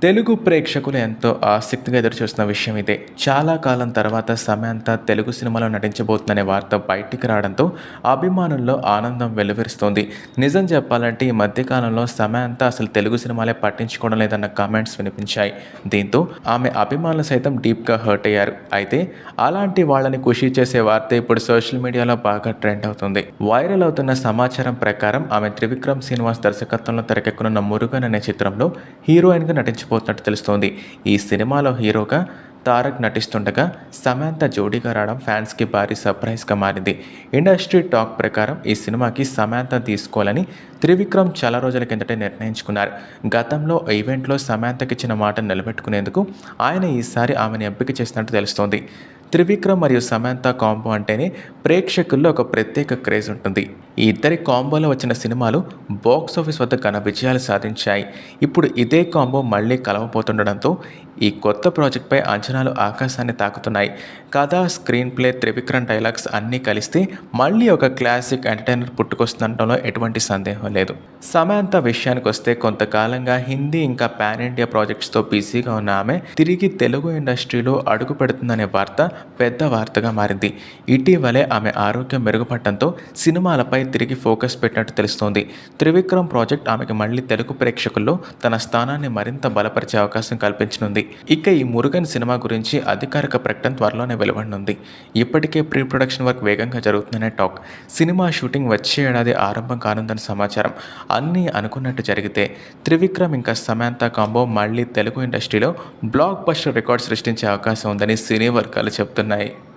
తెలుగు ప్రేక్షకులు ఎంతో ఆసక్తిగా ఎదురుచూస్తున్న విషయం ఇదే. చాలా కాలం తర్వాత సమంత తెలుగు సినిమాలో నటించబోతుందనే వార్త బయటికి రావడంతో అభిమానుల్లో ఆనందం వెల్లివిరుస్తోంది. నిజం చెప్పాలంటే ఈ మధ్య కాలంలో సమంత అసలు తెలుగు సినిమాలే పట్టించుకోవడం లేదన్న కామెంట్స్ వినిపించాయి. దీంతో ఆమె అభిమానులు సైతం డీప్‌గా హర్ట్ అయ్యారు. అయితే అలాంటి వాళ్ళని ఖుషి చేసే వార్త ఇప్పుడు సోషల్ మీడియాలో బాగా ట్రెండ్ అవుతుంది. వైరల్ అవుతున్న సమాచారం ప్రకారం ఆమె త్రివిక్రమ్ శ్రీనివాస్ దర్శకత్వంలో తెరకెక్కనున్న 'మురుగన్' అనే చిత్రంలో హీరోయిన్‌గా నటించబోతున్నట్టు తెలుస్తోంది. ఈ సినిమాలో హీరోగా తారక్ నటిస్తుండగా సమంత జోడీగా రావడం ఫ్యాన్స్‌కి భారీ సర్ప్రైజ్‌గా మారింది. ఇండస్ట్రీ టాక్ ప్రకారం ఈ సినిమాకి సమంతను తీసుకోవాలని త్రివిక్రమ్ చాలా రోజుల కిందటే నిర్ణయించుకున్నారు. గతంలో ఈవెంట్‌లో సమంతకిచ్చిన మాటను నిలబెట్టుకునేందుకు ఆయన ఈసారి ఆమెను ఎంపిక చేసినట్టు తెలుస్తోంది. త్రివిక్రమ్ మరియు సమంత కాంబో అంటేనే ప్రేక్షకుల్లో ఒక ప్రత్యేక క్రేజ్ ఉంటుంది. ఈ ఇద్దరి కాంబోలో వచ్చిన సినిమాలు బాక్సాఫీస్ వద్ద ఘన విజయాలు సాధించాయి. ఇప్పుడు ఇదే కాంబో మళ్ళీ కలవబోతుండడంతో ఈ కొత్త ప్రాజెక్ట్పై అంచనాలు ఆకాశాన్ని తాకుతున్నాయి. కథ, స్క్రీన్ ప్లే, త్రివిక్రమ్ డైలాగ్స్ అన్నీ కలిస్తే మళ్ళీ ఒక క్లాసిక్ ఎంటర్టైనర్ పుట్టుకొస్తుండటంలో ఎటువంటి సందేహం లేదు. సమంత విషయానికి వస్తే కొంతకాలంగా హిందీ ఇంకా పాన్ ఇండియా ప్రాజెక్ట్స్తో బిజీగా ఉన్న ఆమె తిరిగి తెలుగు ఇండస్ట్రీలో అడుగు పెడుతుందనే వార్త పెద్ద వార్తగా మారింది. ఇటీవలే ఆమె ఆరోగ్యం మెరుగుపడటంతో సినిమాలపై తిరిగి ఫోకస్ పెట్టినట్టు తెలుస్తోంది. త్రివిక్రమ్ ప్రాజెక్ట్ ఆమెకి మళ్ళీ తెలుగు ప్రేక్షకుల్లో తన స్థానాన్ని మరింత బలపరిచే అవకాశం కల్పించనుంది. ఇక ఈ 'మురుగన్' సినిమా గురించి అధికారిక ప్రకటన త్వరలోనే వెలువడనుంది. ఇప్పటికే ప్రీ ప్రొడక్షన్ వర్క్ వేగంగా జరుగుతుందనే టాక్. సినిమా షూటింగ్ వచ్చే ఏడాది ఆరంభం కానుందని సమాచారం. అన్నీ అనుకున్నట్టు జరిగితే త్రివిక్రమ్ ఇంకా సమంత కాంబో మళ్ళీ తెలుగు ఇండస్ట్రీలో బ్లాక్ బస్టర్ రికార్డ్ సృష్టించే అవకాశం ఉందని సినీ వర్గాలు చెబుతున్నాయి.